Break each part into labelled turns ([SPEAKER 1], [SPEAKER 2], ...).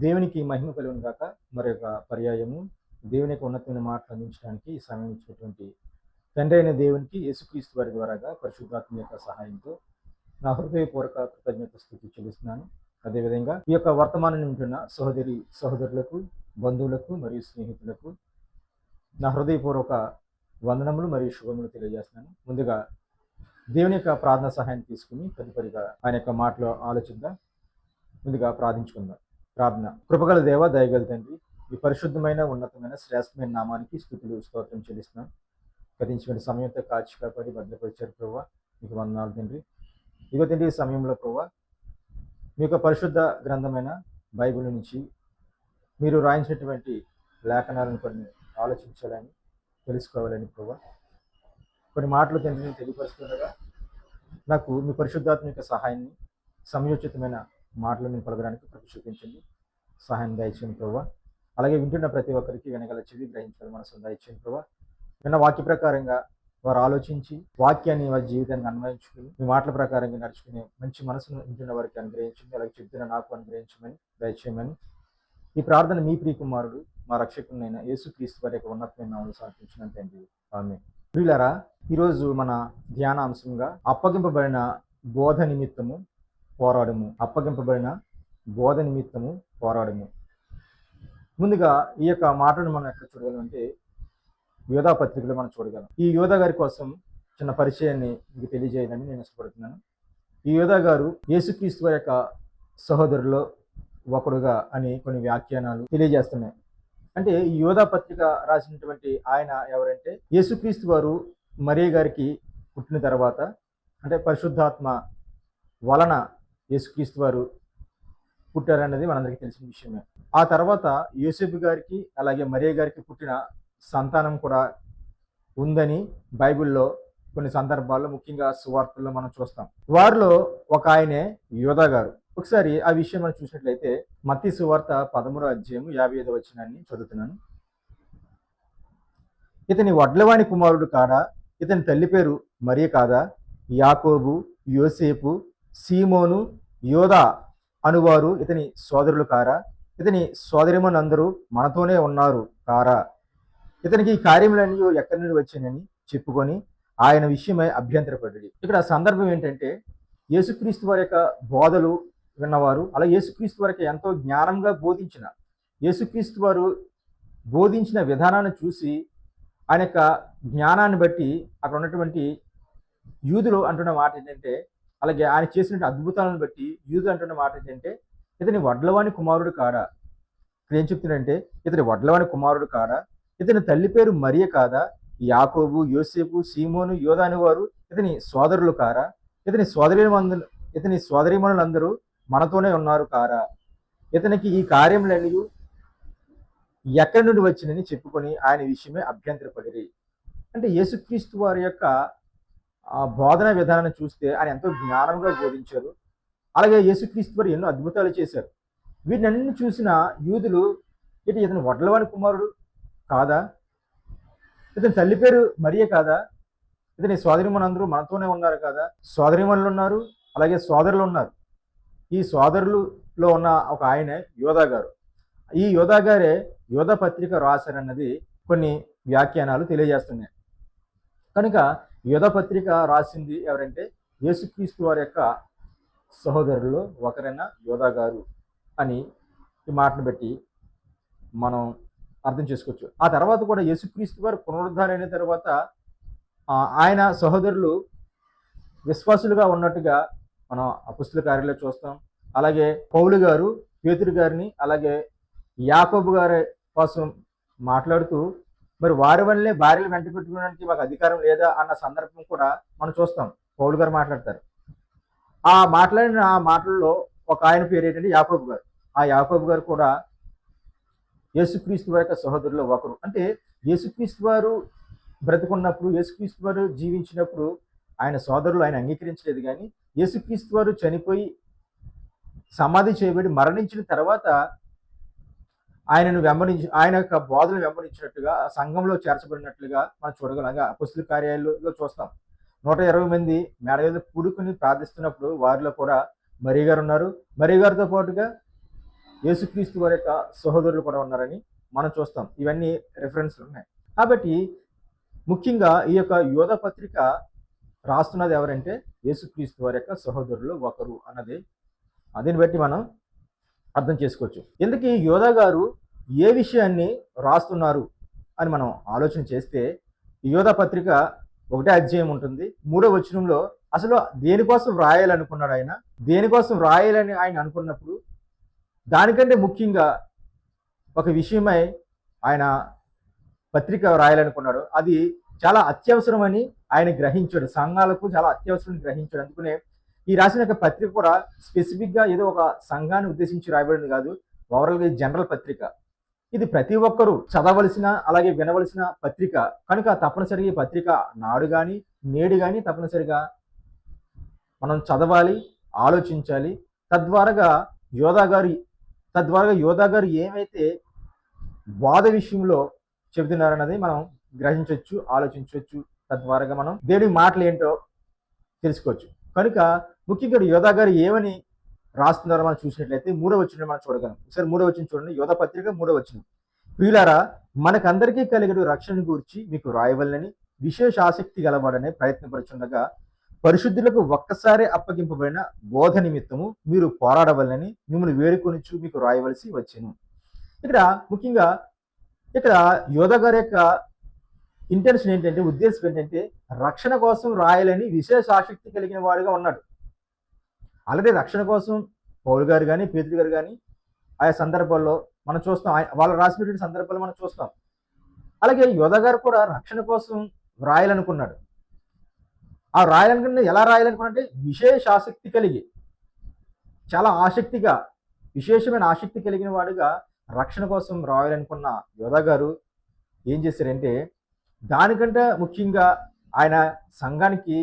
[SPEAKER 1] దేవునికి మహిమ కలుగును గాక. మరొక పర్యాయము దేవుని యొక్క ఉన్నతమైన మాటలు అందించడానికి ఈ సమయం ఇచ్చినటువంటి తండ్రి అయిన దేవునికి యేసుక్రీస్తు వారి ద్వారాగా పరిశుద్ధాత్మ యొక్క సహాయంతో నా హృదయపూర్వక కృతజ్ఞత స్థుతి చెల్లిస్తున్నాను. అదేవిధంగా ఈ యొక్క వర్తమానం వింటున్న సహోదరులకు, బంధువులకు మరియు స్నేహితులకు నా హృదయపూర్వక వందనములు మరియు శుభములు తెలియజేస్తున్నాను. ముందుగా దేవుని యొక్క ప్రార్థన సహాయాన్ని తీసుకుని తదుపరిగా ఆయన యొక్క మాటలో ఆలోచిద్దాం. ముందుగా ప్రార్థించుకుందాం. ప్రార్థన. కృపగల దేవ, దయగల తండ్రి, ఈ పరిశుద్ధమైన ఉన్నతమైన శ్రేష్టమైన నామానికి స్తుతులు స్తోత్రం చెల్లిస్తున్నాం. గతించిన సమయంతో కాచి కాపాడి భద్రపరిచారు ప్రభావ, మీకు వందనాలు తండ్రి. ఇగో తండ్రి, ఈ సమయంలో ప్రభావ మీ యొక్క పరిశుద్ధ గ్రంథమైన బైబిల్ నుంచి మీరు రాయించినటువంటి లేఖనాలను కొన్ని ఆలోచించాలని, తెలుసుకోవాలని ప్రభావ కొన్ని మాటలు తండ్రిని తెలియపరుస్తుండగా నాకు మీ పరిశుద్ధాత్మిక సహాయాన్ని, సమయోచితమైన మాటలను పలకడానికి కృప చూపించండి, సహాయం దయచేయండి ప్రభావ. అలాగే వింటున్న ప్రతి ఒక్కరికి వెనగల చెవి గ్రహించాలి మనసు దయచేయండి ప్రభావ. విన్న వాక్య ప్రకారంగా వారు ఆలోచించి వాక్యాన్ని వారి జీవితానికి అన్వయించుకుని మీ మాటల ప్రకారంగా నడుచుకునే మంచి మనసును వింటున్న వారికి అనుగ్రహించండి. అలాగే చెప్తున్న నాకు అనుగ్రహించమని దయచేయమని ఈ ప్రార్థన మీ ప్రియకుమారుడు మా రక్షకునైన యేసుక్రీస్తు వారి యొక్క ఉన్నతమైన నామములో సమర్పించినాను తండ్రి. ఆమేన్. ప్రియులారా, ఈరోజు మన ధ్యానాంశంగా అప్పగింపబడిన బోధ నిమిత్తము పోరాడము. అప్పగింపబడిన బోధ నిమిత్తము పోరాడము. ముందుగా ఈ యొక్క మాటను మనం ఎక్కడ చూడగలమంటే యోధా పత్రికలో మనం చూడగలం. ఈ యోధా గారి కోసం చిన్న పరిచయాన్ని మీకు తెలియజేయాలని నేను ఇష్టపడుతున్నాను. ఈ యోధా గారు యేసుక్రీస్తు వారి యొక్క సహోదరులో ఒకడుగా అని కొన్ని వ్యాఖ్యానాలు తెలియజేస్తున్నాయి. అంటే ఈ యోధా పత్రిక రాసినటువంటి ఆయన ఎవరంటే, యేసుక్రీస్తు వారు మరియ గారికి పుట్టిన తర్వాత, అంటే పరిశుద్ధాత్మ వలన యేసుక్రీస్తు వారు పుట్టారన్నది మనందరికీ తెలిసిన విషయమే. ఆ తర్వాత యోసేపు గారికి అలాగే మరియ గారికి పుట్టిన సంతానం కూడా ఉందని బైబిల్లో కొన్ని సందర్భాల్లో, ముఖ్యంగా సువార్తల్లో మనం చూస్తాం. వారిలో ఒక ఆయనే యోధా గారు. ఒకసారి ఆ విషయం మనం చూసినట్లయితే మత్తయి సువార్త 13వ అధ్యాయం 55వ వచనాన్ని చదువుతున్నాను. ఇతని వడ్లవాని కుమారుడు కాడా? ఇతని తల్లి పేరు మరియ కాదా? యాకోబు, యోసేపు, సీమోను, యోధా అనువారు ఇతని సోదరులు కారా? ఇతని సోదరిమణులందరూ మనతోనే ఉన్నారు కారా? ఇతనికి ఈ కార్యములన్నీ ఎక్కడి నుండి వచ్చినని చెప్పుకొని ఆయన విషయమై అభ్యంతరపడ్డాడు. ఇక్కడ సందర్భం ఏంటంటే, యేసుక్రీస్తు వారి యొక్క బోధలు విన్నవారు, అలా యేసుక్రీస్తు వారికి ఎంతో జ్ఞానంగా బోధించిన, యేసుక్రీస్తు వారు బోధించిన విధానాన్ని చూసి ఆయన యొక్క జ్ఞానాన్ని బట్టి అక్కడ ఉన్నటువంటి యూదులు అంటున్న మాట ఏంటంటే, అలాగే ఆయన చేసిన అద్భుతాలను బట్టి యూదులు అంటున్న మాట ఏంటంటే, ఇతని వడ్లవాని కుమారుడు కాడా? ఇక్కడ ఏం చెప్తున్నాడంటే, ఇతని వడ్లవాని కుమారుడు కాడా? ఇతని తల్లి పేరు మరియ కాదా? యాకోబు, యోసేపు, సీమోను, యోధా అనేవారు ఇతని సోదరులు కారా? ఇతని సోదరీమణులందరూ మనతోనే ఉన్నారు కారా? ఇతనికి ఈ కార్యములన్నీ ఎక్కడి నుండి వచ్చినని చెప్పుకొని ఆయన విషయమే అభ్యంతరపడిరి. అంటే యేసుక్రీస్తు వారి యొక్క బోధన విధానాన్ని చూస్తే ఆయన ఎంతో జ్ఞానంగా బోధించారు. అలాగే యేసుక్రీస్తు వారు ఎన్నో అద్భుతాలు చేశారు. వీటినన్ని చూసిన యూదులు, ఇతని వడ్లవాని కుమారుడు కాదా? ఇతని తల్లి పేరు మరియ కాదా? ఇతని సోదరిమణులందరూ మనతోనే ఉన్నారు కాదా? సోదరిమణులు ఉన్నారు, అలాగే సోదరులు ఉన్నారు. ఈ సోదరులలో ఉన్న ఒక ఆయనే యోధా గారు. ఈ యోధా గారే యోధా పత్రిక రాశారన్నది కొన్ని వ్యాఖ్యానాలు తెలియజేస్తున్నాయి. కనుక యోధా పత్రిక రాసింది ఎవరంటే, యేసుక్రీస్తు వారి యొక్క సహోదరుల్లో ఒకరైన యోధా గారు అని ఈ మాటను బట్టి మనం అర్థం చేసుకోవచ్చు. ఆ తర్వాత కూడా యేసుక్రీస్తు వారు పునరుద్ధానం అయిన తర్వాత ఆయన సహోదరులు విశ్వాసులుగా ఉన్నట్టుగా మనం అపొస్తలుల కార్యాల్లో చూస్తాం. అలాగే పౌలు గారు పేతురు గారిని, అలాగే యాకోబు గారి కోసం మాట్లాడుతూ, మరి వారి వల్లే భార్యలు వెంట పెట్టుకోవడానికి మాకు అధికారం లేదా అన్న సందర్భం కూడా మనం చూస్తాం. పౌలు గారు మాట్లాడతారు. ఆ మాట్లాడిన ఆ మాటల్లో ఒక ఆయన పేరు ఏంటంటే యాకోబు గారు. ఆ యాకోబు గారు కూడా యేసుక్రీస్తు వారి యొక్క సహోదరుల్లో ఒకరు. అంటే యేసుక్రీస్తు వారు బ్రతుకున్నప్పుడు, యేసుక్రీస్తు వారు జీవించినప్పుడు ఆయన సోదరులు ఆయన అంగీకరించలేదు. కానీ యేసుక్రీస్తు వారు చనిపోయి సమాధి చేయబడి మరణించిన తర్వాత ఆయన యొక్క బోధనలు వెంబడించినట్టుగా సంఘంలో చేర్చబడినట్లుగా మనం చూడగలం. అపొస్తలుల కార్యాల్లో చూస్తాం. 120 మంది మేడ మీద కూడుకుని ప్రార్థిస్తున్నప్పుడు వారిలో కూడా మరియ గారు ఉన్నారు. మరియ గారితో పాటుగా యేసుక్రీస్తు వారి యొక్క సహోదరులు కూడా ఉన్నారని మనం చూస్తాం. ఇవన్నీ రిఫరెన్స్లు ఉన్నాయి. కాబట్టి ముఖ్యంగా ఈ యొక్క యోధ పత్రిక రాస్తున్నది ఎవరంటే యేసుక్రీస్తు వారి యొక్క సహోదరులు ఒకరు అన్నది దీన్ని బట్టి మనం అర్థం చేసుకోవచ్చు. ఎందుకు యోధా గారు ఏ విషయాన్ని రాస్తున్నారు అని మనం ఆలోచన చేస్తే యోధా పత్రిక 1వ అధ్యాయం ఉంటుంది. 3వ వచనంలో అసలు దేనికోసం రాయాలనుకున్నాడు ఆయన, దేనికోసం రాయాలని ఆయన అనుకున్నప్పుడు దానికంటే ముఖ్యంగా ఒక విషయమై ఆయన పత్రిక రాయాలనుకున్నాడు. అది చాలా అత్యవసరమని ఆయన గ్రహించాడు. సంఘాలకు చాలా అత్యవసరం గ్రహించాడు. అందుకనే ఈ రాసిన పత్రిక కూడా స్పెసిఫిక్గా ఏదో ఒక సంఘాన్ని ఉద్దేశించి రాయబడింది కాదు. ఓవరాల్గా జనరల్ పత్రిక. ఇది ప్రతి ఒక్కరూ చదవలసిన అలాగే వినవలసిన పత్రిక కనుక తప్పనిసరిగా ఈ పత్రిక నాడు కానీ నేడు కానీ తప్పనిసరిగా మనం చదవాలి, ఆలోచించాలి. తద్వారా యోధా గారు ఏమైతే బోధ విషయంలో చెబుతున్నారన్నది మనం గ్రహించవచ్చు, ఆలోచించవచ్చు. తద్వారా మనం దేవుడి మాటలు ఏంటో తెలుసుకోవచ్చు. కనుక ముఖ్యంగా యోధా గారు ఏమని రాస్తున్నారో మనం చూసినట్లయితే 3వ వచనం మనం చూడగలం. ఒకసారి 3వ వచనం చూడండి. యోధా పత్రిక 3వ వచనం. ప్రియులారా, మనకందరికీ కలిగిన రక్షణ గురించి మీకు రాయవలనని విశేష ఆసక్తి గలవాడనే ప్రయత్నపరుచుండగా పరిశుద్ధులకు ఒక్కసారి అప్పగింపబడిన బోధ నిమిత్తము మీరు పోరాడవలనని మిమ్మల్ని వేడుకొనిచు మీకు రాయవలసి వచ్చెను. ఇక్కడ ముఖ్యంగా యోధా గారి యొక్క ఇంటెన్షన్ ఏంటంటే, ఉద్దేశం ఏంటంటే రక్షణ కోసం రాయాలని విశేష ఆసక్తి కలిగిన వాడుగా ఉన్నాడు. అలాగే రక్షణ కోసం పౌలు గారు కానీ పేతురు గారు కానీ ఆయా సందర్భాల్లో మనం చూస్తాం. వాళ్ళు రాసినటువంటి సందర్భాలు మనం చూస్తాం. అలాగే యోధా గారు కూడా రక్షణ కోసం రాయాలనుకున్నాడు. ఆ రాయాలనుకున్న ఎలా రాయాలనుకున్నంటే విశేష ఆసక్తి కలిగి, చాలా ఆసక్తిగా, విశేషమైన ఆసక్తి కలిగిన వాడుగా రక్షణ కోసం రాయాలనుకున్న యోధా గారు ఏం చేశారంటే, దానికంటే ముఖ్యంగా ఆయన సంఘానికి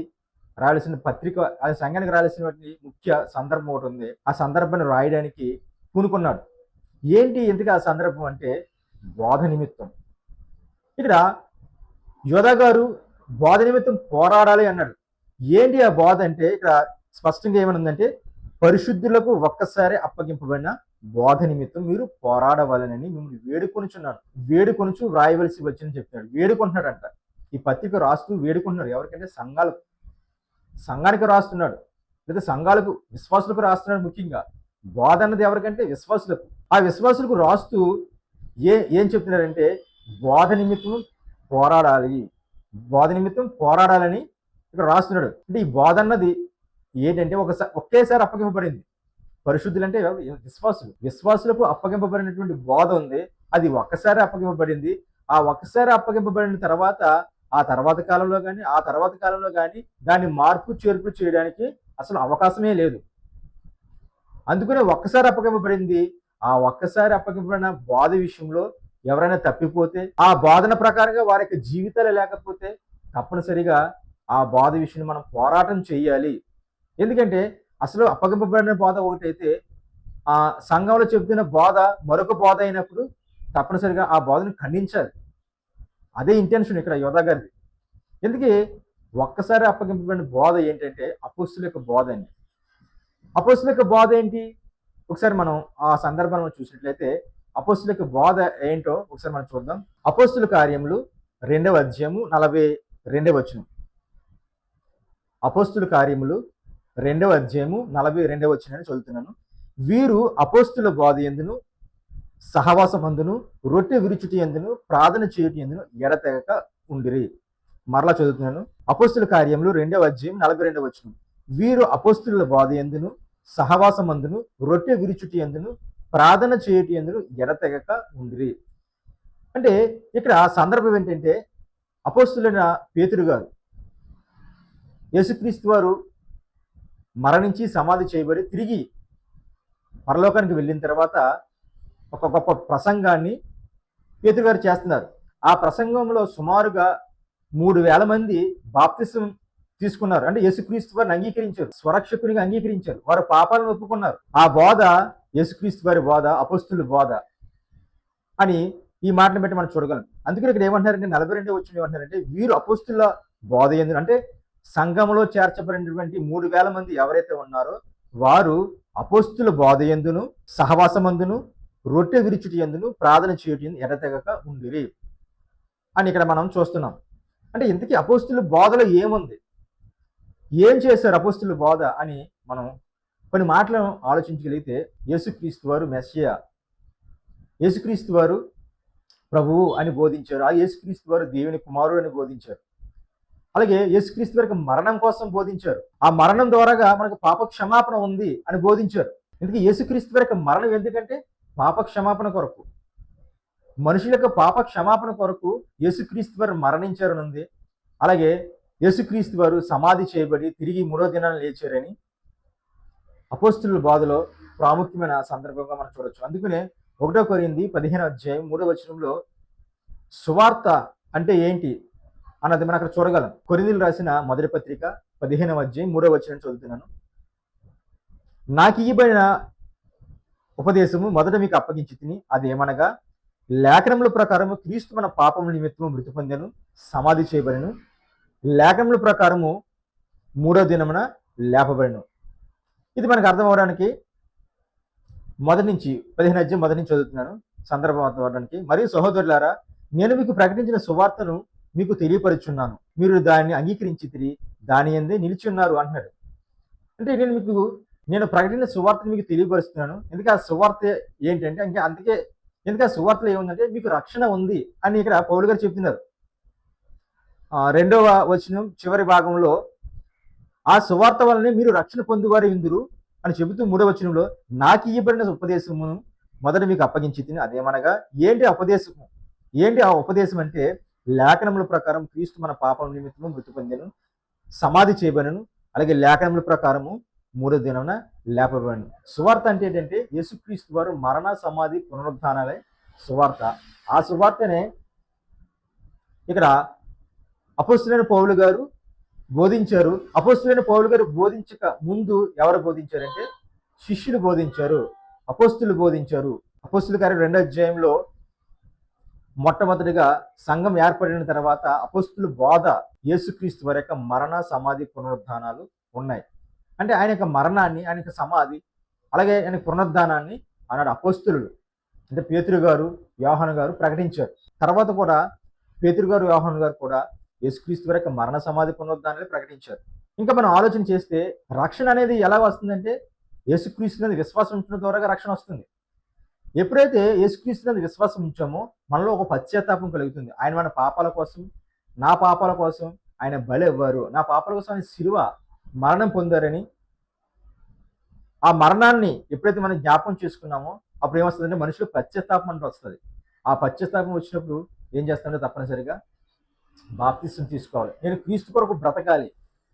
[SPEAKER 1] రాయాల్సిన పత్రిక, ఆయన సంఘానికి రాయాల్సినటువంటి ముఖ్య సందర్భం ఒకటి ఉంది. ఆ సందర్భాన్ని రాయడానికి పూనుకున్నాడు. ఏంటి ఎందుకు ఆ సందర్భం అంటే బోధ నిమిత్తం. ఇక్కడ యోధా గారు బోధ నిమిత్తం పోరాడాలి అన్నాడు. ఏంటి ఆ బోధ అంటే ఇక్కడ స్పష్టంగా ఏమనుందంటే పరిశుద్ధులకు ఒక్కసారి అప్పగింపబడిన బోధ నిమిత్తం మీరు పోరాడవాలనని మిమ్మల్ని వేడుకొనుచు వ్రాయవలసి వచ్చిందని చెప్తున్నాడు. వేడుకుంటున్నాడంట. ఈ పత్రిక రాస్తూ వేడుకుంటున్నాడు. ఎవరికంటే సంఘానికి రాస్తున్నాడు, లేదా సంఘాలకు, విశ్వాసులకు రాస్తున్నాడు. ముఖ్యంగా బోధ అన్నది ఎవరికంటే విశ్వాసులకు. ఆ విశ్వాసులకు రాస్తూ ఏం చెప్తున్నారంటే బోధ నిమిత్తం పోరాడాలని ఇక్కడ రాస్తున్నాడు. అంటే ఈ బోధ అన్నది ఏంటంటే ఒకేసారి అప్పగింపబడింది. పరిశుద్ధులు అంటే విశ్వాసులకు అప్పగింపబడినటువంటి బోధ ఉంది. అది ఒక్కసారి అప్పగింపబడింది. ఆ ఒక్కసారి అప్పగింపబడిన తర్వాత ఆ తర్వాత కాలంలో కానీ దాన్ని మార్పు చేర్పు చేయడానికి అసలు అవకాశమే లేదు. అందుకనే ఒక్కసారి అప్పగింపబడింది. ఆ ఒక్కసారి అప్పగింపబడిన బోధ విషయంలో ఎవరైనా తప్పిపోతే, ఆ బోధన ప్రకారంగా వారి యొక్క జీవితాలు లేకపోతే తప్పనిసరిగా ఆ బోధ విషయం మనం పోరాటం చేయాలి. ఎందుకంటే అసలు అప్పగింపబడిన బోధ ఒకటైతే ఆ సంఘంలో చెబుతున్న బోధ మరొక బోధ అయినప్పుడు తప్పనిసరిగా ఆ బోధను ఖండించాలి. అదే ఇంటెన్షన్ ఇక్కడ యోధా గారిది. ఎందుకే ఒక్కసారి అప్పగింపబడిన బోధ ఏంటంటే అపోస్తుల యొక్క బోధ అండి. అపోస్తుల యొక్క బోధ ఏంటి? ఒకసారి మనం ఆ సందర్భాన్ని చూసినట్లయితే అపోస్తుల యొక్క బోధ ఏంటో ఒకసారి మనం చూద్దాం. అపోస్తుల కార్యములు 2వ అధ్యాయము 42వ వచనం. అపోస్తుల కార్యములు 2వ అధ్యాయము 42వ వచనాన్ని చదువుతున్నాను. వీరు అపోస్తుల బోధ యందును సహవాసమందును రొట్టె విరుచుటి యందును ప్రార్థన చేయుటి యందును ఎడతెగక ఉండిరి. మరలా చదువుతున్నాను. అపోస్తుల కార్యములు 2వ అధ్యాయం 42వ వచనం. వీరు అపోస్తుల బోధ యందును సహవాసమందును రొట్టె విరుచుటి యందును ప్రార్థన చేయుటి యందును ఎడతెగక ఉండిరి. అంటే ఇక్కడ సందర్భం ఏంటంటే అపోస్తులైన పేతురు గారు యేసుక్రీస్తు వారు మరణించి సమాధి చేయబడి తిరిగి పరలోకానికి వెళ్ళిన తర్వాత ఒక గొప్ప ప్రసంగాన్ని పేతురు గారు చేస్తున్నారు. ఆ ప్రసంగంలో సుమారుగా 3,000 మంది బాప్తిసం తీసుకున్నారు. అంటే యేసుక్రీస్తు వారిని అంగీకరించారు, స్వరక్షకునిగా అంగీకరించారు, వారు పాపాలను ఒప్పుకున్నారు. ఆ బోధ యేసుక్రీస్తు వారి బోధ, అపోస్తుల బోధ అని ఈ మాటను బట్టి మనం చూడగలం. అందుకని ఇక్కడ ఏమంటారంటే 42వ వచనం ఏమంటారంటే వీరు అపోస్తుల బోధ యందు, అంటే సంఘంలో చేర్చబడినటువంటి 3,000 మంది ఎవరైతే ఉన్నారో వారు అపోస్తుల బోధ యందును సహవాసమందును రొట్టె విరుచుటి యందును ప్రార్థన చేయుట యందు ఎడతెగక ఉండిరి అని ఇక్కడ మనం చూస్తున్నాం. అంటే ఇంతకీ అపోస్తుల బోధలో ఏముంది, ఏం చేశారు అపోస్తుల బోధ అని మనం కొన్ని మాటలు ఆలోచించగలిగితే, యేసుక్రీస్తు వారు మెస్సియా, యేసుక్రీస్తు వారు ప్రభువు అని బోధించారు. ఆ యేసుక్రీస్తు వారు దేవుని కుమారుడు అని బోధించారు. అలాగే యేసుక్రీస్తు వారికి మరణం కోసం బోధించారు. ఆ మరణం ద్వారాగా మనకు పాప క్షమాపణ ఉంది అని బోధించారు. ఎందుకంటే యేసుక్రీస్తు వారికి మరణం ఎందుకంటే పాప క్షమాపణ కొరకు, మనుషుల యొక్క పాప క్షమాపణ కొరకు యేసుక్రీస్తు వారు మరణించారని ఉంది. అలాగే యేసుక్రీస్తు వారు సమాధి చేయబడి తిరిగి మూడో దినాన్ని లేచారని అపోస్తుల బోధలో ప్రాముఖ్యమైన సందర్భంగా మనం చూడొచ్చు. అందుకనే 1 కొరింథీ 15:3 సువార్త అంటే ఏంటి అన్నది మనం అక్కడ చూడగలం. కొరింథీయులకు రాసిన మొదటి పత్రిక 15:3 చదువుతున్నాను. నాకు ఇయ్యబడిన ఉపదేశము మొదట మీకు అప్పగించి తిని, అదేమనగా లేఖనముల ప్రకారము క్రీస్తు మన పాపముల నిమిత్తము మృతి పొందెను, సమాధి చేయబడెను, లేఖనముల ప్రకారము మూడో దినమున లేపబడెను. ఇది మనకు అర్థం అవడానికి మొదటి నుంచి 15 చదువుతున్నాను సందర్భం అర్థం అవడానికి. మరియు సహోదరులారా, నేను మీకు ప్రకటించిన సువార్తను మీకు తెలియపరుచున్నాను, మీరు దాన్ని అంగీకరించి దాని యందే నిలిచి ఉన్నారు అంటున్నాడు. అంటే నేను ప్రకటించిన సువార్తను మీకు తెలియపరుస్తున్నాను. ఎందుకంటే ఆ సువార్త ఏంటంటే ఎందుకంటే ఆ సువార్తలో ఏముందంటే మీకు రక్షణ ఉంది అని ఇక్కడ పౌలు గారు చెప్తున్నారు. 2వ వచనం చివరి భాగంలో ఆ సువార్త వల్లనే మీరు రక్షణ పొందువారు ఇందురు అని చెబుతూ 3వ వచనంలో నాకు ఇయ్యబడిన ఉపదేశమును మొదట మీకు అప్పగించి తిని, అదేమనగా ఏంటి ఉపదేశము, ఏంటి ఆ ఉపదేశం అంటే లేఖనముల ప్రకారం క్రీస్తు మన పాపం నిమిత్తము మృతి పొందెను, సమాధి చేయబడెను, అలాగే లేఖనముల ప్రకారము మూడో దినమున లేపబడెను. సువార్త అంటే ఏంటంటే యేసుక్రీస్తు వారు మరణ సమాధి పునరుద్ధానాలే సువార్త. ఆ సువార్తనే ఇక్కడ అపోస్తలుడైన పౌలు గారు బోధించారు. అపోస్తలుడైన పౌలు గారు బోధించక ముందు ఎవరు బోధించారంటే శిష్యులు బోధించారు, అపోస్తలులు బోధించారు. అపోస్తలుల కార్యం 2వ అధ్యాయంలో మొట్టమొదటిగా సంఘం ఏర్పడిన తర్వాత అపోస్తలుల బోధ యేసుక్రీస్తు వారి యొక్క మరణ సమాధి పునరుద్ధానాలు ఉన్నాయి. అంటే ఆయన యొక్క మరణాన్ని, ఆయన యొక్క సమాధి, అలాగే ఆయన పునరుద్ధానాన్ని ఆనాడు అపోస్తలులు అంటే పేతురు గారు, యోహాను గారు ప్రకటించారు. తర్వాత కూడా పేతురు గారు, యోహాను గారు కూడా యేసుక్రీస్తు వారి యొక్క మరణ సమాధి పునరుద్ధానాన్ని ప్రకటించారు. ఇంకా మనం ఆలోచన చేస్తే రక్షణ అనేది ఎలా వస్తుందంటే యేసుక్రీస్తు అనేది విశ్వాసం ఉంచడం ద్వారా రక్షణ వస్తుంది. ఎప్పుడైతే యేసుక్రీస్తు అనేది విశ్వాసం ఉంచామో మనలో ఒక పశ్చాత్తాపం కలుగుతుంది. ఆయన మన పాపాల కోసం, నా పాపాల కోసం ఆయన బలి ఇవ్వారు, నా పాపాల కోసం ఆయన శిలువ మరణం పొందారని ఆ మరణాన్ని ఎప్పుడైతే మనం జ్ఞాపకం చేసుకున్నామో అప్పుడు ఏమొస్తుందంటే మనుషులు పశ్చాత్తాపం అంటూ వస్తుంది. ఆ పశ్చాత్తాపం వచ్చినప్పుడు ఏం చేస్తామంటే తప్పనిసరిగా బాప్తిసం తీసుకోవాలి. నేను క్రీస్తు కొరకు బ్రతకాలి,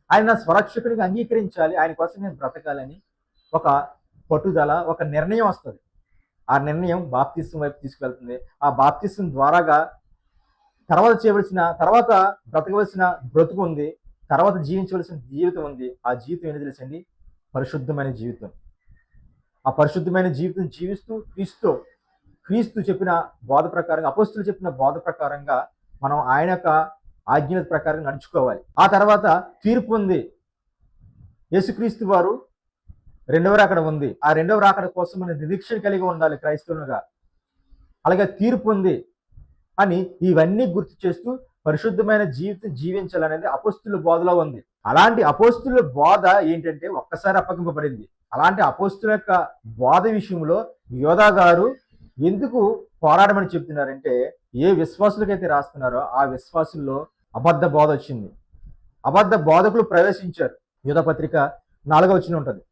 [SPEAKER 1] ఆయన నా స్వరక్షకుడిగా అంగీకరించాలి, ఆయన కోసం నేను బ్రతకాలని ఒక పట్టుదల, ఒక నిర్ణయం వస్తుంది. ఆ నిర్ణయం బాప్తిసం వైపు తీసుకెళ్తుంది. ఆ బాప్తిసం ద్వారాగా తర్వాత బ్రతకవలసిన బ్రతుకు ఉంది, తర్వాత జీవించవలసిన జీవితం ఉంది. ఆ జీవితం ఏంటి తెలుసండి? పరిశుద్ధమైన జీవితం. ఆ పరిశుద్ధమైన జీవితం జీవిస్తూ క్రీస్తు చెప్పిన బోధ ప్రకారంగా, అపోస్తులు చెప్పిన బోధ ప్రకారంగా మనం ఆయన యొక్క ఆజ్ఞల ప్రకారం నడుచుకోవాలి. ఆ తర్వాత తీర్పు ఉంది. యేసుక్రీస్తు వారు 2వ రాకడ ఉంది. ఆ 2వ రాకడ కోసం మనం నిరీక్షణ కలిగి ఉండాలి క్రైస్తవులుగా. అలాగే తీర్పు ఉంది అని ఇవన్నీ గుర్తు చేస్తూ పరిశుద్ధమైన జీవితం జీవించాలనేది అపోస్తుల బోధలో ఉంది. అలాంటి అపోస్తుల బోధ ఏంటంటే ఒక్కసారి అప్పగింపబడింది. అలాంటి అపోస్తుల యొక్క బోధ విషయంలో యోధా గారు ఎందుకు పోరాడమని చెప్తున్నారంటే ఏ విశ్వాసులకైతే రాస్తున్నారో ఆ విశ్వాసుల్లో అబద్ధ బోధ వచ్చింది, అబద్ధ బోధకులు ప్రవేశించారు. యోధా పత్రిక 4వ వచనం ఉంటుంది.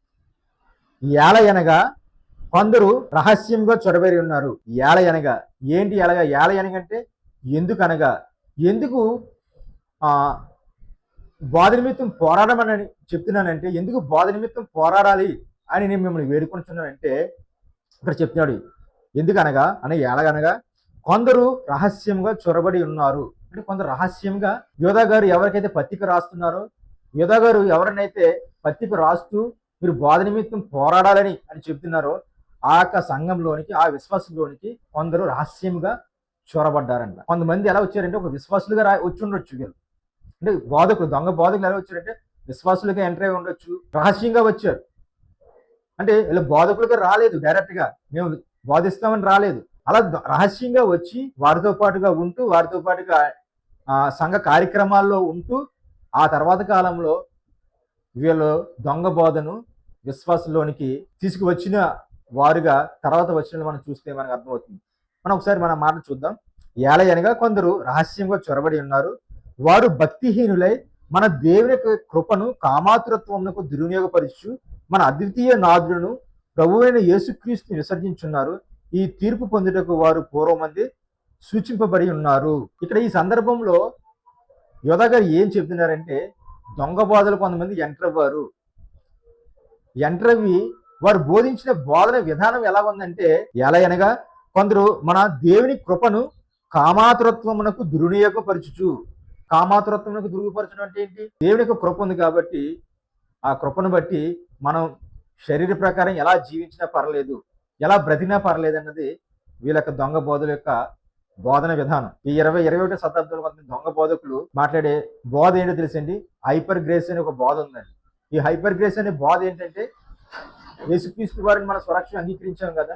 [SPEAKER 1] ఏలయనగా కొందరు రహస్యంగా చొరబడి ఉన్నారు. ఏలయనగా ఏంటి? ఏలయనగంటే ఎందుకు బోధ నిమిత్తం పోరాడమని చెప్తున్నానంటే, ఎందుకు బోధ నిమిత్తం పోరాడాలి అని నేను మిమ్మల్ని వేడుకుంటున్నానంటే ఇక్కడ చెప్తున్నాడు. ఎందుకనగా ఎలాగనగా కొందరు రహస్యంగా చొరబడి ఉన్నారు. అంటే కొందరు రహస్యంగా యోధా గారు ఎవరికైతే పత్రిక రాస్తున్నారో, యోధా గారు ఎవరినైతే పత్రిక రాస్తూ మీరు బోధ నిమిత్తం పోరాడాలని అని చెప్తున్నారో ఆ యొక్క సంఘంలోనికి, ఆ విశ్వాసంలోనికి కొందరు రహస్యంగా చొరబడ్డారంట. కొంతమంది ఎలా వచ్చారంటే ఒక విశ్వాసులుగా వచ్చి ఉండొచ్చు. వీళ్ళు అంటే దొంగ బోధకులు ఎలా వచ్చారంటే విశ్వాసులుగా ఎంటర్ అయి ఉండొచ్చు, రహస్యంగా వచ్చారు. అంటే వీళ్ళు బోధకులుగా రాలేదు డైరెక్ట్గా, మేము బోధిస్తామని రాలేదు. అలా రహస్యంగా వచ్చి వారితో పాటుగా ఉంటూ, వారితో పాటుగా సంఘ కార్యక్రమాల్లో ఉంటూ, ఆ తర్వాత కాలంలో వీళ్ళు దొంగ బోధను విశ్వాసంలోనికి తీసుకువచ్చిన వారుగా తర్వాత వచ్చిన మనం చూస్తే మనకు అర్థమవుతుంది. మనం ఒకసారి మన మాట చూద్దాం. ఏలయనగా కొందరు రహస్యంగా చొరబడి ఉన్నారు, వారు భక్తిహీనులై మన దేవుని యొక్క కృపను కామాతురత్వమునకు దుర్వినియోగపరచు మన అద్వితీయ నాథులను ప్రభువైన యేసుక్రీస్తుని విసర్జించున్నారు. ఈ తీర్పు పొందుటకు వారు పూర్వమంది సూచింపబడి ఉన్నారు. ఇక్కడ ఈ సందర్భంలో యోధా గారు ఏం చెప్తున్నారంటే, దొంగ బోధలు కొంతమంది ఎంటర్ అవ్వారు. ఎంటర్ అవ్వి వారు బోధించిన బోధన విధానం ఎలా ఉందంటే, ఎలా అనగా కొందరు మన దేవుని కృపను కామాతురత్వమునకు దుర్వినియోగపరచుచు. కామాతురత్వమునకు దుర్విపరచడం అంటే ఏంటి? దేవుని యొక్క కృప ఉంది కాబట్టి ఆ కృపను బట్టి మనం శరీర ప్రకారం ఎలా జీవించినా పర్లేదు, ఎలా బ్రతికినా పర్లేదు అన్నది వీళ్ళ యొక్క దొంగ బోధల యొక్క బోధన విధానం. ఈ 21వ శతాబ్దంలో కొంతమంది దొంగ బోధకులు మాట్లాడే బోధ ఏంటో తెలుసండి? హైపర్ గ్రేస్ అనే ఒక బోధ ఉందండి. ఈ హైపర్ గ్రేస్ అనే బోధ ఏంటంటే, యేసుక్రీస్తు వారిని మన స్వరక్షణ అంగీకరించాం కదా,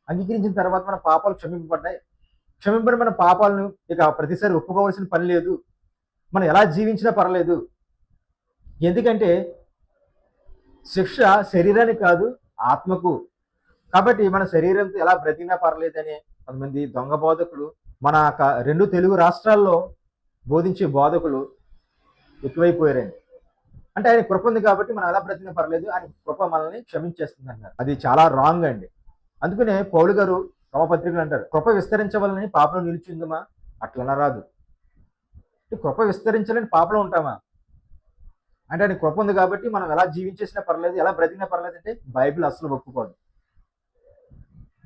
[SPEAKER 1] అంగీకరించిన తర్వాత మన పాపాలు క్షమింపబడ్డాయి, క్షమింపబడి మన పాపాలను ఇక ప్రతిసారి ఒప్పుకోవాల్సిన పని లేదు, మనం ఎలా జీవించినా పర్లేదు. ఎందుకంటే శిక్ష శరీరానికి కాదు, ఆత్మకు. కాబట్టి మన శరీరంతో ఎలా బ్రతికినా పర్లేదని కొంతమంది దొంగ బోధకులు మన 2 తెలుగు రాష్ట్రాల్లో బోధించే బోధకులు ఎక్కువైపోయారండి. అంటే ఆయన కృప ఉంది కాబట్టి మనం ఎలా బ్రతికినా పర్లేదు, ఆయన కృప మనల్ని క్షమించేస్తుంది అన్నారు. అది చాలా రాంగ్ అండి. అందుకనే పౌలు గారు రోమపత్రికలు అంటారు, కృప విస్తరించవాలని పాపం నిలిచిందమా? అట్లా రాదు. కృప విస్తరించాలని పాపలో ఉంటామా? అంటే ఆయన కృప ఉంది కాబట్టి మనం ఎలా జీవించేసినా పర్లేదు, ఎలా బ్రతికినా పర్లేదు అంటే బైబిల్ అసలు ఒప్పుకోదు.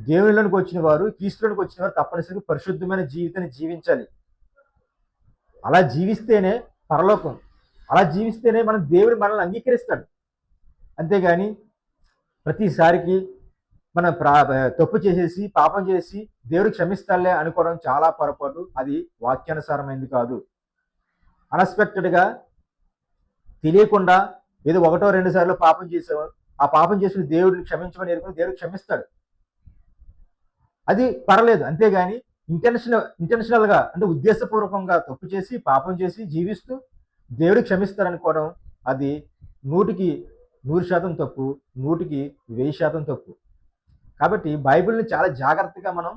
[SPEAKER 1] దేవునిలోనికి వచ్చిన వారు, క్రీస్తులోనికి వచ్చిన వారు తప్పనిసరిగా పరిశుద్ధమైన జీవితాన్ని జీవించాలి. అలా జీవిస్తేనే పరలోకం, అలా జీవిస్తేనే మన దేవుడు మనల్ని అంగీకరిస్తాడు. అంతేగాని ప్రతిసారికి మనం తప్పు చేసేసి పాపం చేసి దేవుడు క్షమిస్తాలే అనుకోవడం చాలా పొరపాటు. అది వాక్యానుసారమైంది కాదు. అన్ఎక్స్పెక్టెడ్గా తెలియకుండా ఏదో 1-2 సార్లు పాపం చేసావు, ఆ పాపం చేసిన దేవుడిని క్షమించమని ఎరుకుని దేవుడు క్షమిస్తాడు, అది పర్లేదు. అంతేగాని ఇంటెన్షనల్గా అంటే ఉద్దేశపూర్వకంగా తప్పు చేసి పాపం చేసి జీవిస్తూ దేవుడు క్షమిస్తారనుకోవడం అది 100% తప్పు, 100% తప్పు. కాబట్టి బైబిల్ని చాలా జాగ్రత్తగా మనం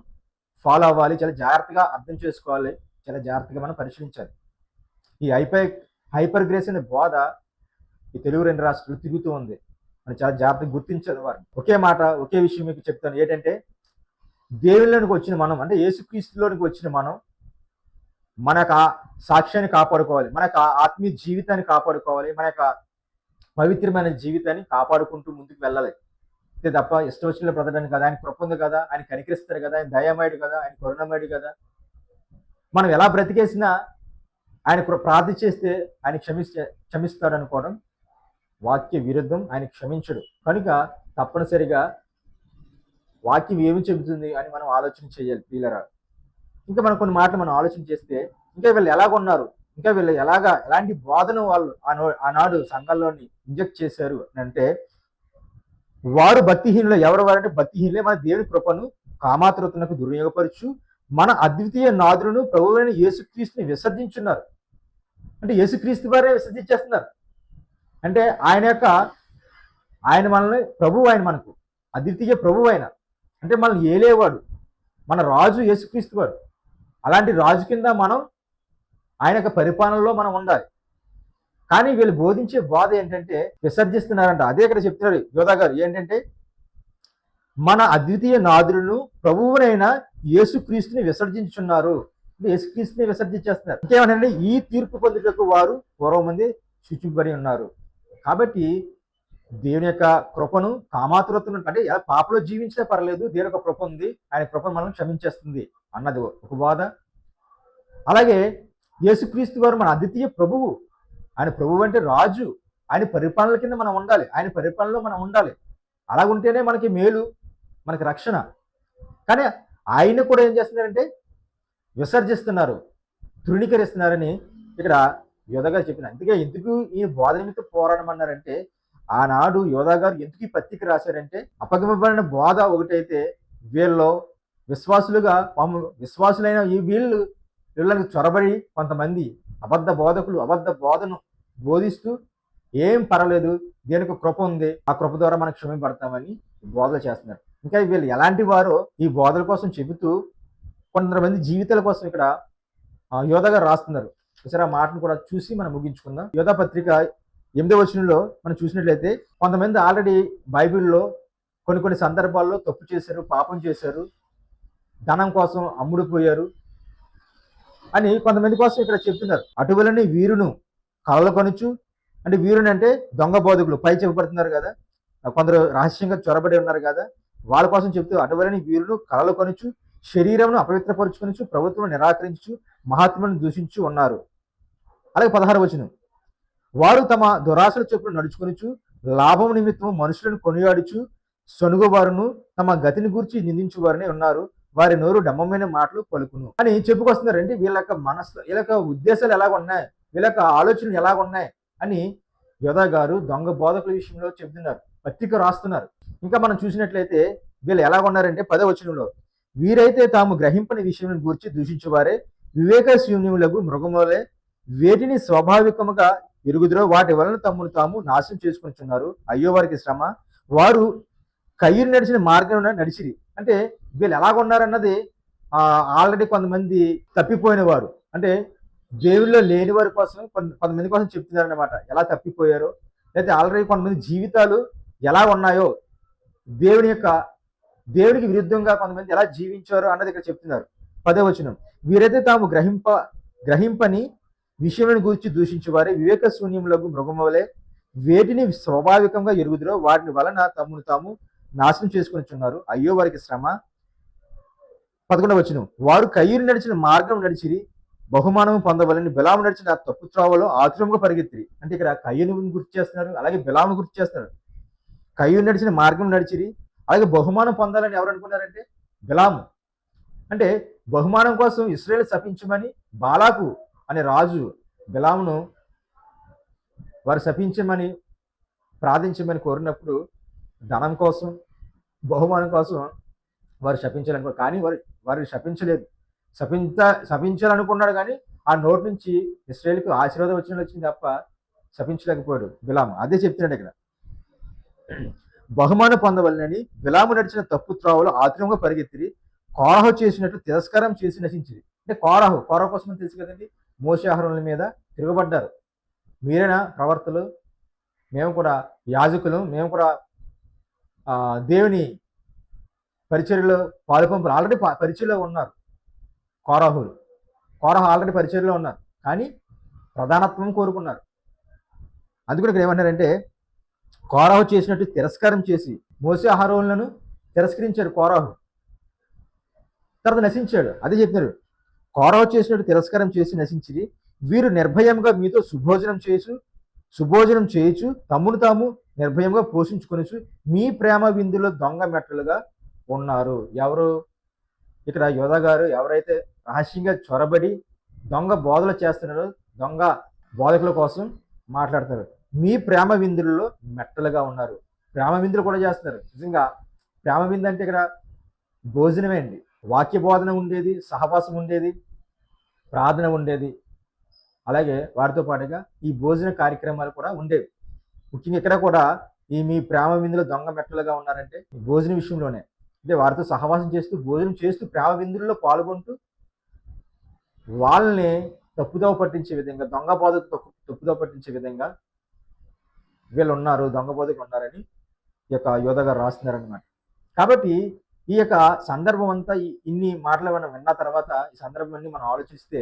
[SPEAKER 1] ఫాలో అవ్వాలి, చాలా జాగ్రత్తగా అర్థం చేసుకోవాలి, చాలా జాగ్రత్తగా మనం పరిశీలించాలి. ఈ హైపర్ గ్రేస్ అనే బోధ ఈ తెలుగు 2 రాష్ట్రాలు తిరుగుతూ ఉంది. మనం చాలా జాగ్రత్తగా గుర్తించాలి వారిని. ఒకే మాట, ఒకే విషయం మీకు చెప్తాను. ఏంటంటే, దేవుళ్ళలోనికి వచ్చిన మనం, అంటే యేసుక్రీస్తులోనికి వచ్చిన మనం మన యొక్క సాక్ష్యాన్ని కాపాడుకోవాలి, మన యొక్క ఆత్మీయ జీవితాన్ని కాపాడుకోవాలి, మన యొక్క పవిత్రమైన జీవితాన్ని కాపాడుకుంటూ ముందుకు వెళ్ళాలి. అంతే తప్ప ఇష్టం వచ్చిన బ్రతకడానికి కదా, ఆయన కృప ఉంది కదా, ఆయన కనికరిస్తారు కదా, ఆయన దయామయుడు కదా, ఆయన కరుణమయుడు కదా, మనం ఎలా బ్రతికేసినా ఆయన ప్రార్థన చేస్తే ఆయన క్షమిస్తాడు అనుకోవడం వాక్య విరుద్ధం. ఆయన క్షమించడు. కనుక తప్పనిసరిగా వాక్యం ఏమి చెబుతుంది అని మనం ఆలోచన చేయాలి ప్రియులారా. ఇంకా మనం కొన్ని మాటలు మనం ఆలోచన చేస్తే, ఇంకా వీళ్ళు ఎలాగున్నారు, ఇంకా వీళ్ళు ఎలాంటి బోధన వాళ్ళు ఆనాడు సంఘాల్లోని ఇంజెక్ట్ చేశారు అంటే, వారు భక్తిహీనులు. ఎవరు వారంటే భక్తిహీనులే మన దేవుని కృపను కామాతురతనకు దుర్వినియోగపరచు మన అద్వితీయ నాథులను ప్రభువైన యేసుక్రీస్తుని విసర్జించున్నారు. అంటే యేసుక్రీస్తు వారే విసర్జించేస్తున్నారు. అంటే ఆయన మనల్ని ప్రభువు, ఆయన మనకు అద్వితీయ ప్రభువు, ఆయన అంటే మనల్ని ఏలేవాడు, మన రాజు యేసుక్రీస్తు వారు. అలాంటి రాజు కింద మనం ఆయన యొక్క పరిపాలనలో మనం ఉండాలి. కానీ వీళ్ళు బోధించే బోధ ఏంటంటే విసర్జిస్తున్నారంట. అదే ఇక్కడ చెప్తున్నారు యోధా గారు. ఏంటంటే, మన అద్వితీయ నాథులను ప్రభువునైన యేసుక్రీస్తుని విసర్జించున్నారు. యేసుక్రీస్తుని విసర్జించేస్తున్నారు. ఇంకేమంటే, ఈ తీర్పు పొందుటకు వారు పూర్వమంది సూచింపబడి ఉన్నారు. కాబట్టి దేవుని యొక్క కృపను కామాతురతను, అంటే ఎలా పాపలో జీవించినా పర్లేదు, దేవుని యొక్క కృప ఉంది, ఆయన కృప మనం క్షమించేస్తుంది అన్నది ఒక బోధ. అలాగే యేసుక్రీస్తు వారు మన అద్వితీయ ప్రభువు, ఆయన ప్రభువు అంటే రాజు, ఆయన పరిపాలన కింద మనం ఉండాలి, ఆయన పరిపాలనలో మనం ఉండాలి. అలాగుంటేనే మనకి మేలు, మనకి రక్షణ. కానీ ఆయన కూడా ఏం చేస్తున్నారంటే విసర్జిస్తున్నారు, తృణీకరిస్తున్నారని ఇక్కడ యోధగా చెప్పిన. అందుకే ఎందుకు ఈ బోధ నిమిత్తం పోరాడమన్నారంటే, ఆనాడు యోధా గారు ఎందుకు ఈ పత్రిక రాశారంటే అప్పగింపబడిన బోధ ఒకటైతే వీళ్ళలో విశ్వాసులైన ఈ వీళ్ళకి చొరబడి కొంతమంది అబద్ధ బోధకులు అబద్ధ బోధను బోధిస్తూ ఏం పర్వాలేదు, దేనికి కృప ఉంది, ఆ కృప ద్వారా మనం క్షమింపడతామని బోధలు చేస్తున్నారు. ఇంకా వీళ్ళు ఎలాంటి వారో ఈ బోధల కోసం చెబుతూ కొంతమంది జీవితాల కోసం ఇక్కడ యోధా గారు రాస్తున్నారు. ఒకసారి ఆ మాటను కూడా చూసి మనం ముగించుకుందాం. యోధా పత్రిక 8వ వచనంలో మనం చూసినట్లయితే కొంతమంది ఆల్రెడీ బైబిల్లో కొన్ని సందర్భాల్లో తప్పు చేశారు, పాపం చేశారు, ధనం కోసం అమ్ముడుపోయారు అని కొంతమంది కోసం ఇక్కడ చెప్తున్నారు. అటువలని వీరును కలలు కొనుచు, అంటే వీరుని అంటే దొంగ బోధకులు పై చెప్పబడుతున్నారు కదా, కొందరు రహస్యంగా చొరబడి ఉన్నారు కదా, వాళ్ళ కోసం చెప్తూ అటువలని వీరులు కలలు కొనుచు శరీరమును అపవిత్రపరుచుకొనుచు ప్రభుత్వం నిరాకరించు మహాత్ములను దూషించు ఉన్నారు. అలాగే 16వ వచనం, వారు తమ దురాశల చొప్పున నడుచుకొనుచు లాభం నిమిత్తం మనుషులను కొనియాడుచు సొనుగువారును తమ గతిని గూర్చి నిందించు వారిని ఉన్నారు, వారి నోరు డమ్మమైన మాటలు పలుకును అని చెప్పుకొస్తున్నారండి. వీళ్ళ యొక్క మనసు, వీళ్ళ యొక్క ఉద్దేశాలు ఎలాగ ఉన్నాయి, వీళ్ళ యొక్క ఆలోచనలు ఎలాగ ఉన్నాయి అని యోధా గారు దొంగ బోధకుల విషయంలో చెబుతున్నారు, పత్రిక రాస్తున్నారు. ఇంకా మనం చూసినట్లయితే వీళ్ళు ఎలాగ ఉన్నారంటే 10వ వచనంలో, వీరైతే తాము గ్రహింపని విషయం గూర్చి దూషించువారే వివేక శూన్యములకు మృగములే వేటిని స్వాభావికముగా ఎరుగుదురో వాటి వలన తమ్మును తాము నాశనం చేసుకుంటున్నారు. అయ్యో వారికి శ్రమ, వారు కయ్యూరు నడిచిన మార్గం నడిచిరి. అంటే వీళ్ళు ఎలాగున్నారన్నది ఆల్రెడీ కొంతమంది తప్పిపోయిన వారు, అంటే దేవుల్లో లేని వారి కోసం కొంతమంది కోసం చెప్తున్నారు అనమాట. ఎలా తప్పిపోయారో, లేకపోతే ఆల్రెడీ కొంతమంది జీవితాలు ఎలా ఉన్నాయో, దేవుడికి విరుద్ధంగా కొంతమంది ఎలా జీవించారో అన్నది ఇక్కడ చెప్తున్నారు. 10వ వచనం, వీరైతే తాము గ్రహింపని విషయములను గురించి దూషించేవారే వివేక శూన్యములకు మృగములే వేటిని స్వాభావికంగా ఎరుగుదురో వాటిని వలన తమ్మును తాము నాశనం చేసుకొనిచున్నారు. అయ్యో వారికి శ్రమ. 11వ వచనం, వారు కయ్యూరు నడిచిన మార్గం నడిచిరి బహుమానం పొందవలని బిలాము నడిచిన తప్పు త్రోవలో ఆతురంగా పరిగెత్తిరి. అంటే ఇక్కడ కయ్యూరుని గుర్తు చేస్తున్నారు, అలాగే బిలామును గుర్తు చేస్తున్నారు. కయ్యూరు నడిచిన మార్గం నడిచిరి, అలాగే బహుమానం పొందాలని ఎవరు అనుకున్నారంటే బిలాము. అంటే బహుమానం కోసం ఇశ్రాయేలు శపించమని బాలాకు అనే రాజు బిలామును వారు శపించమని ప్రార్థించమని కోరినప్పుడు ధనం కోసం బహుమానం కోసం వారు శపించాలనుకున్నారు. కానీ వారు శపించలేదు. శపించాలనుకున్నాడు, కానీ ఆ నోటి నుంచి ఇశ్రాయేలుకు ఆశీర్వాదం వచ్చింది తప్ప శపించలేకపోయాడు బిలాము. అదే చెప్తున్నాడు ఇక్కడ. బహుమానం పొందవలనని బిలాము నడిచిన తప్పు త్రోవలో ఆతురంగా పరిగెత్తిరి కోరహు చేసినట్లు తిరస్కారం చేసి నశించింది. అంటే కోరహు కోసం తెలుసు కదండి, మోషే అహరోనుల మీద తిరగబడ్డారు. మీరైనా ప్రవర్తలు, మేము కూడా యాజకులు, మేము కూడా దేవుని పరిచర్యలో పాలుపంపులు ఆల్రెడీ పరిచయలో ఉన్నారు. కోరహు ఆల్రెడీ పరిచర్యలో ఉన్నారు, కానీ ప్రధానత్వం కోరుకున్నారు. అందుకని ఇక్కడ ఏమంటారంటే కోరహు చేసినట్టు తిరస్కారం చేసి మోషే అహరోనులను తిరస్కరించాడు కోరహు, తర్వాత నశించాడు. అదే చెప్తున్నారు, కోరహు చేసినట్టు తిరస్కారం చేసి నశించి వీరు నిర్భయంగా మీతో సుభోజనం చేయొచ్చు తమ్మును తాము నిర్భయంగా పోషించుకొనొచ్చు మీ ప్రేమ విందులో దొంగ మెట్టలుగా ఉన్నారు. ఎవరు ఇక్కడ యోధా గారు ఎవరైతే రహస్యంగా చొరబడి దొంగ బోధలు చేస్తున్నారో, దొంగ బోధకుల కోసం మాట్లాడుతున్నారు. మీ ప్రేమ విందులలో మెట్టలుగా ఉన్నారు. ప్రేమ విందులు కూడా చేస్తున్నారు. నిజంగా ప్రేమ విందు అంటే ఇక్కడ భోజనమే అండి. వాక్య బోధన ఉండేది, సహవాసం ఉండేది, ప్రార్థన ఉండేది, అలాగే వారితో పాటుగా ఈ భోజన కార్యక్రమాలు కూడా ఉండేవి. ముఖ్యంగా ఇక్కడ కూడా ఈ మీ ప్రేమ విందులో దొంగ మెట్టలుగా ఉన్నారంటే ఈ భోజన విషయంలోనే, అంటే వారితో సహవాసం చేస్తూ భోజనం చేస్తూ ప్రేమ విందుల్లో పాల్గొంటూ వాళ్ళని తప్పుదోవ పట్టించే విధంగా, దొంగ బోధకు తప్పుదోవ పట్టించే విధంగా వీళ్ళు ఉన్నారు, దొంగ బోధకులు ఉన్నారని ఈ యొక్క యోధా గారు రాస్తున్నారనమాట. కాబట్టి ఈ యొక్క సందర్భం అంతా ఇన్ని మాటలు మనం విన్న తర్వాత ఈ సందర్భం అన్ని మనం ఆలోచిస్తే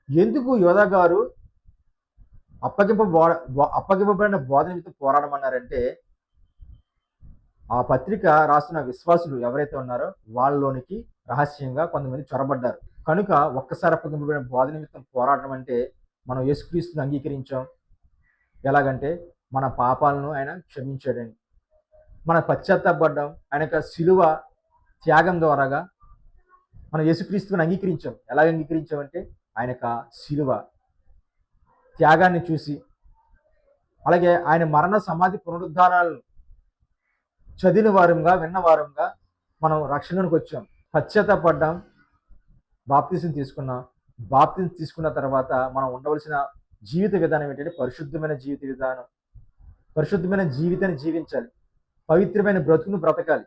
[SPEAKER 1] ఎందుకు యోధా గారు అప్పగింపబడిన బోధ నిమిత్తం పోరాడమన్నారంటే ఆ పత్రిక రాస్తున్న విశ్వాసులు ఎవరైతే ఉన్నారో వాళ్ళలోనికి రహస్యంగా కొంతమంది చొరబడ్డారు. కనుక ఒక్కసారి అప్పగింపబడిన బోధ నిమిత్తం పోరాటం అంటే మనం యేసుక్రీస్తుని అంగీకరించాం. ఎలాగంటే మన పాపాలను ఆయన క్షమించాడని, మన పశ్చాత్తాపడ్డాం, ఆయన యొక్క శిలువ త్యాగం ద్వారాగా మనం యేసుక్రీస్తుని అంగీకరించాం. ఎలాగ అంగీకరించామంటే ఆయన యొక్క శిలువ త్యాగాన్ని చూసి అలాగే ఆయన మరణ సమాధి పునరుద్ధానాలను చదివిన వారంగా విన్న వారంగా మనం రక్షణలోకి వచ్చాం, పశ్చాత్తపడ్డాం, బాప్తిసం తీసుకున్నాం. బాప్తిసం తీసుకున్న తర్వాత మనం ఉండవలసిన జీవిత విధానం ఏంటంటే పరిశుద్ధమైన జీవిత విధానం. పరిశుద్ధమైన జీవితాన్ని జీవించాలి, పవిత్రమైన బ్రతుకును బ్రతకాలి.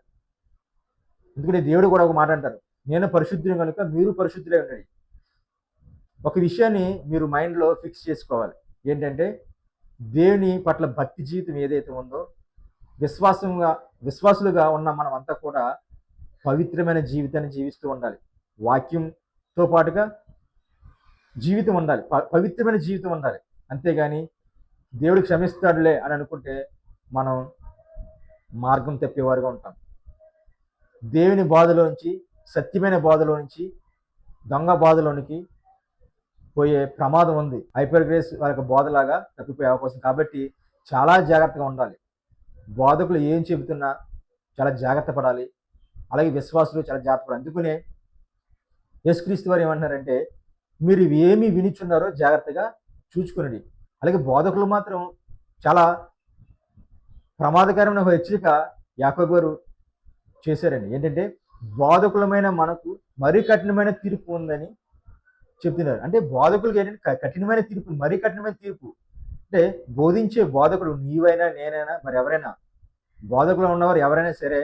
[SPEAKER 1] ఎందుకంటే దేవుడు కూడా ఒక మాట అంటారు, నేను పరిశుద్ధుని కనుక మీరు పరిశుద్ధులే ఉండండి. ఒక విషయాన్ని మీరు మైండ్లో ఫిక్స్ చేసుకోవాలి, ఏంటంటే దేవుని పట్ల భక్తి జీవితం ఏదైతే ఉందో, విశ్వాసులుగా ఉన్న మనం అంతా కూడా పవిత్రమైన జీవితాన్ని జీవిస్తూ ఉండాలి. వాక్యంతో పాటుగా జీవితం ఉండాలి, పవిత్రమైన జీవితం ఉండాలి. అంతేగాని దేవుడు క్షమిస్తాడులే అని అనుకుంటే మనం మార్గం తప్పేవారుగా ఉంటాం. దేవుని బాధలో నుంచి, సత్యమైన బాధలో నుంచి దొంగ బాధలోనికి పోయే ప్రమాదం ఉంది. హైపర్ గ్రేస్ వారి బోధలాగా తప్పిపోయే అవకాశం. కాబట్టి చాలా జాగ్రత్తగా ఉండాలి. బోధకులు ఏం చెబుతున్నా చాలా జాగ్రత్త పడాలి. అలాగే విశ్వాసులు చాలా జాగ్రత్త పడాలి. అందుకనే యేసుక్రీస్తు వారు ఏమంటున్నారంటే, మీరు ఏమి వినిచున్నారో జాగ్రత్తగా చూచుకునండి. అలాగే బోధకులు మాత్రం చాలా ప్రమాదకరమైన హెచ్చరిక యాకోబు గారు చేశారండి. ఏంటంటే బోధకులమైన మనకు మరీ కఠినమైన తీర్పు ఉందని చెప్తున్నారు. అంటే బోధకులకి ఏంటంటే కఠినమైన తీర్పు, మరీ కఠినమైన తీర్పు. అంటే బోధించే బోధకుడు నీవైనా నేనైనా మరి ఎవరైనా, బోధకులు ఉన్నవారు ఎవరైనా సరే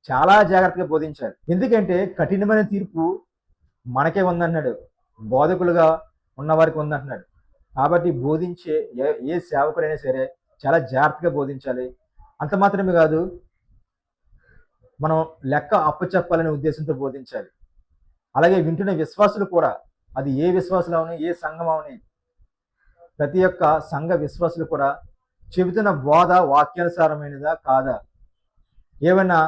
[SPEAKER 1] చాలా జాగ్రత్తగా బోధించాలి. ఎందుకంటే కఠినమైన తీర్పు మనకే ఉందంటున్నాడు, బోధకులుగా ఉన్నవారికి ఉందంటున్నాడు. కాబట్టి బోధించే ఏ సేవకుడైనా సరే చాలా జాగ్రత్తగా బోధించాలి. అంత మాత్రమే కాదు, మనం లెక్క అప్పచెప్పాలనే ఉద్దేశంతో బోధించాలి. అలాగే వింటున్న విశ్వాసులు కూడా, అది ఏ విశ్వాసులు అవని, ఏ సంఘం అవని, ప్రతి ఒక్క సంఘ విశ్వాసులు కూడా చెబుతున్న బోధ వాక్యానుసారమైనదా కాదా, ఏమైనా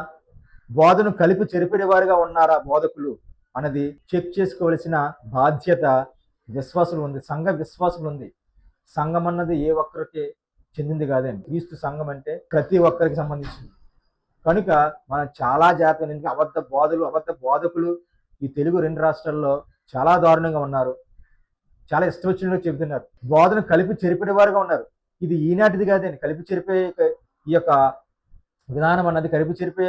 [SPEAKER 1] బోధను కలిపి చెరిపేవారుగా ఉన్నారా బోధకులు అన్నది చెక్ చేసుకోవలసిన బాధ్యత విశ్వాసులు ఉంది, సంఘ విశ్వాసులు ఉంది. సంఘం అన్నది ఏ ఒక్కరికి చెందింది కాదండి. క్రీస్తు సంఘం అంటే ప్రతి ఒక్కరికి సంబంధించింది. కనుక మనం చాలా జాగ్రత్తగా, అబద్ధ బోధకులు ఈ తెలుగు 2 రాష్ట్రాల్లో చాలా దారుణంగా ఉన్నారు. చాలా ఇష్టం వచ్చినట్టు చెబుతున్నారు, బోధను కలిపి చెరిపేవారుగా ఉన్నారు. ఇది ఈనాటిది కాదండి. కలిపి చెరిపే ఈ యొక్క విధానం అన్నది, కలిపి చెరిపే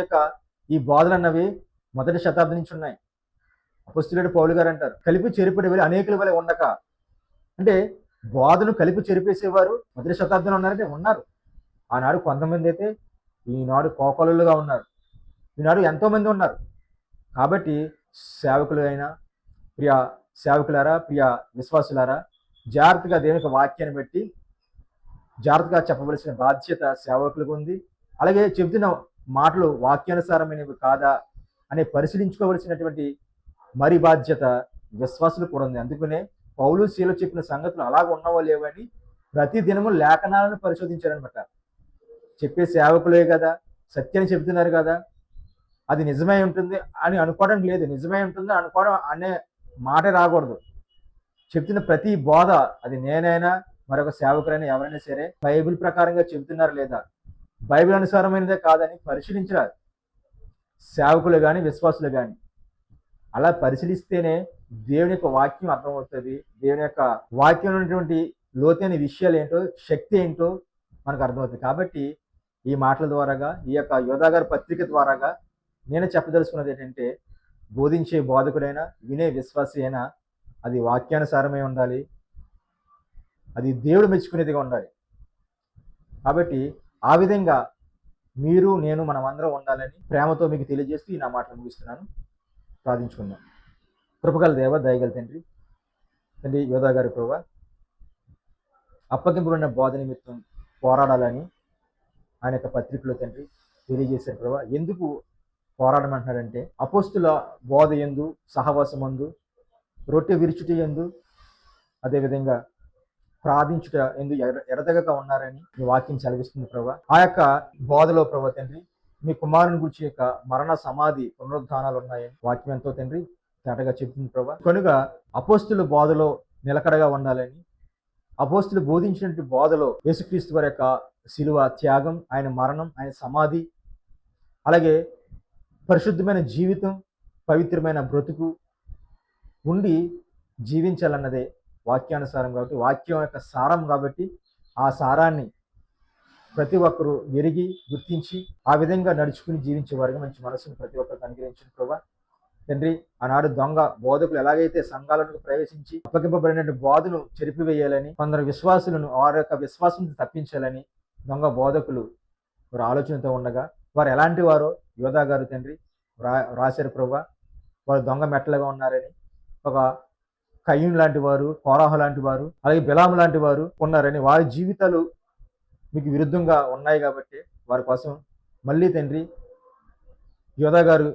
[SPEAKER 1] ఈ బోధలు అన్నవి మొదటి శతాబ్దం నుంచి ఉన్నాయి. అపొస్తలుడైన పౌలు గారు అంటారు, కలిపి చెరిపేటి వలె అనేకుల వలె ఉండక. అంటే బోధను కలిపి చెరిపేసేవారు మొదటి శతాబ్దంలో ఉన్నారంటే ఉన్నారు. ఆనాడు కొంతమంది అయితే, ఈనాడు కోకొల్లలుగా ఉన్నారు. ఈనాడు ఎంతోమంది ఉన్నారు. కాబట్టి సేవకులు అయినా, ప్రియ సేవకులారా, ప్రియ విశ్వాసులారా, జాగ్రత్తగా దేవునికి వాక్యాన్ని బట్టి జాగ్రత్తగా చెప్పవలసిన బాధ్యత సేవకులకు ఉంది. అలాగే చెబుతున్న మాటలు వాక్యానుసారమైనవి కాదా అని పరిశీలించుకోవలసినటువంటి మరి బాధ్యత విశ్వాసులు కూడా ఉంది. అందుకనే పౌలు శీల చెప్పిన సంగతులు అలాగ ఉన్నవో లేవని ప్రతి దినము లేఖనాలను పరిశోధించారనమాట. చెప్పే సేవకులే కదా, సత్యాన్ని చెబుతున్నారు కదా, అది నిజమై ఉంటుంది అని అనుకోవడం లేదు. నిజమై ఉంటుంది అనుకోవడం అనే మాట రాకూడదు. చెప్తున్న ప్రతి బోధ, అది నేనైనా మరొక సేవకులైనా ఎవరైనా సరే బైబిల్ ప్రకారంగా చెబుతున్నారు లేదా, బైబిల్ అనుసారమైనదే కాదని పరిశీలించాలి సేవకులు కానీ విశ్వాసులు కానీ. అలా పరిశీలిస్తేనే దేవుని యొక్క వాక్యం అర్థమవుతుంది. దేవుని యొక్క వాక్యం ఉన్నటువంటి లోతైన విషయాలు ఏంటో, శక్తి ఏంటో మనకు అర్థమవుతుంది. కాబట్టి ఈ మాటల ద్వారాగా, ఈ యొక్క యోధా గారి పత్రిక ద్వారాగా నేను చెప్పదలుచుకున్నది ఏంటంటే, బోధించే బోధకుడైనా, వినే విశ్వాసి అయినా అది వాక్యానుసారమై ఉండాలి, అది దేవుడు మెచ్చుకునేదిగా ఉండాలి. కాబట్టి ఆ విధంగా మీరు, నేను, మనం అందరం ఉండాలని ప్రేమతో మీకు తెలియజేస్తూ ఈ నా మాటలు ముగిస్తున్నాను. ప్రార్థించుకుందాం. కృపగల దేవ, దయగల తండ్రి, యోధా గారి ప్రభువా, అప్పగింపబడిన బోధ నిమిత్తం పోరాడాలని ఆయన యొక్క పత్రికలో తండ్రి తెలియజేశారు ప్రభువా. ఎందుకు పోరాడమంటున్నాడంటే, అపోస్తుల బోధ యందు, సహవాసమందు, రొట్టె విరుచుట యందు, అదేవిధంగా ప్రార్థించుట ఎందు ఎడతెగక ఉన్నారని మీ వాక్యం సెలవిస్తుంది ప్రభువా. ఆ యొక్క బోధలో ప్రభువా తండ్రి, మీ కుమారుని గురించి యొక్క మరణ సమాధి పునరుద్ధానాలు ఉన్నాయని వాక్యం ఎంతో తండ్రి తేటగా చెప్తుంది ప్రభువా. కనుక అపోస్తుల బోధలో నిలకడగా ఉండాలని, అపోస్తులు బోధించినటువంటి బోధలో యేసుక్రీస్తు వారి యొక్క శిలువ త్యాగం, ఆయన మరణం, ఆయన సమాధి, అలాగే పరిశుద్ధమైన జీవితం, పవిత్రమైన బ్రతుకు ఉండి జీవించాలన్నదే వాక్యానుసారం. కాబట్టి వాక్యం యొక్క సారం, కాబట్టి ఆ సారాన్ని ప్రతి ఒక్కరూ ఎరిగి గుర్తించి ఆ విధంగా నడుచుకుని జీవించే వారికి మంచి మనసును ప్రతి ఒక్కరికి అనుగ్రహించిన ప్రభా. తండ్రి, ఆనాడు దొంగ బోధకులు ఎలాగైతే సంఘాలకు ప్రవేశించి అప్పగింపబడిన బోధను చెరిపివేయాలని, కొందరు విశ్వాసులను వారి యొక్క విశ్వాసం తప్పించాలని దొంగ బోధకులు వారి ఆలోచనతో ఉండగా, వారు ఎలాంటి వారో యోధా గారు తండ్రి రాశారు ప్రభా. వారు దొంగ మెట్టలుగా ఉన్నారని, ఒక కయ్యూన్ లాంటి వారు, కోరాహు లాంటి వారు, అలాగే బిలాము లాంటి వారు ఉన్నారని, వారి జీవితాలు మీకు విరుద్ధంగా ఉన్నాయి కాబట్టి వారి కోసం మళ్ళీ తండ్రి యోధా గారు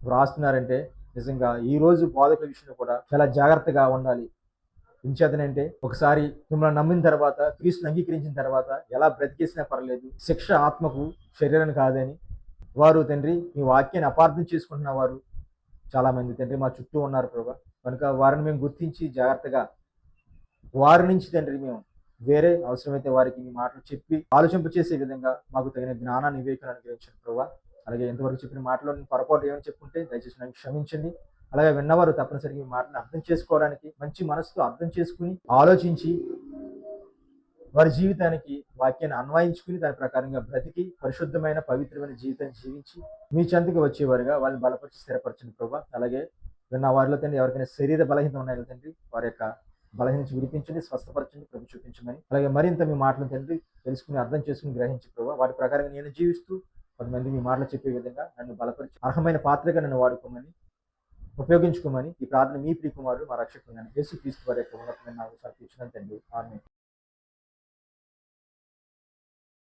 [SPEAKER 1] వ్రాస్తున్నారంటే నిజంగా ఈరోజు బోధకుల విషయంలో కూడా చాలా జాగ్రత్తగా ఉండాలి. ఎంచేతనంటే ఒకసారి మిమ్మల్ని నమ్మిన తర్వాత, క్రీస్తుని అంగీకరించిన తర్వాత ఎలా బ్రతికేసినా పర్లేదు, శిక్ష ఆత్మకు శరీరాన్ని కాదని వారు తండ్రి మీ వాక్యాన్ని అపార్థం చేసుకుంటున్న వారు చాలామంది తండ్రి మా చుట్టూ ఉన్నారు ప్రభా. కనుక వారిని మేము గుర్తించి జాగ్రత్తగా వారి నుంచి తండ్రి మేము వేరే అవసరమైతే వారికి మీ మాటలు చెప్పి ఆలోచింప చేసే విధంగా మాకు తగిన జ్ఞానాన్ని వివేకాన్ని అనుగ్రహించండి ప్రభా. అలాగే ఎంతవరకు చెప్పిన మాటలో పొరపాటు ఏమని చెప్పుకుంటే దయచేసి నాకు క్షమించండి. అలాగే విన్నవారు తప్పనిసరిగా ఈ మాటను అర్థం చేసుకోవడానికి మంచి మనసుతో అర్థం చేసుకుని ఆలోచించి వారి జీవితానికి వాక్యాన్ని అన్వయించుకుని దాని ప్రకారంగా బ్రతికి పరిశుద్ధమైన పవిత్రమైన జీవితాన్ని జీవించి మీ చెంతకు వచ్చేవారుగా వాళ్ళని బలపరిచి స్థిరపరచండి ప్రభా. అలాగే విన్న వారిలో తండ్రి ఎవరికైనా శరీర బలహీనత ఉన్నాయి తండ్రి, వారి యొక్క బలహీన విడిపించండి, స్వస్థపరచండి, ప్రభు చూపించమని. అలాగే మరింత మీ మాటలు తండ్రి తెలుసుకుని అర్థం చేసుకుని గ్రహించి ప్రభావ వాటి ప్రకారంగా నేను జీవిస్తూ కొంతమంది మీ మాటలు చెప్పే విధంగా నన్ను బలపరిచి అర్హమైన పాత్రగా నన్ను వాడుకోమని, ఉపయోగించుకోమని ఈ ప్రార్థన మీ ప్రియకుమారుడు మా రక్షకుడు యేసుక్రీస్తు వారి యొక్క ఉన్నతమైన నామములో సమర్పించుచున్నాను తండ్రి. ఆమేన్.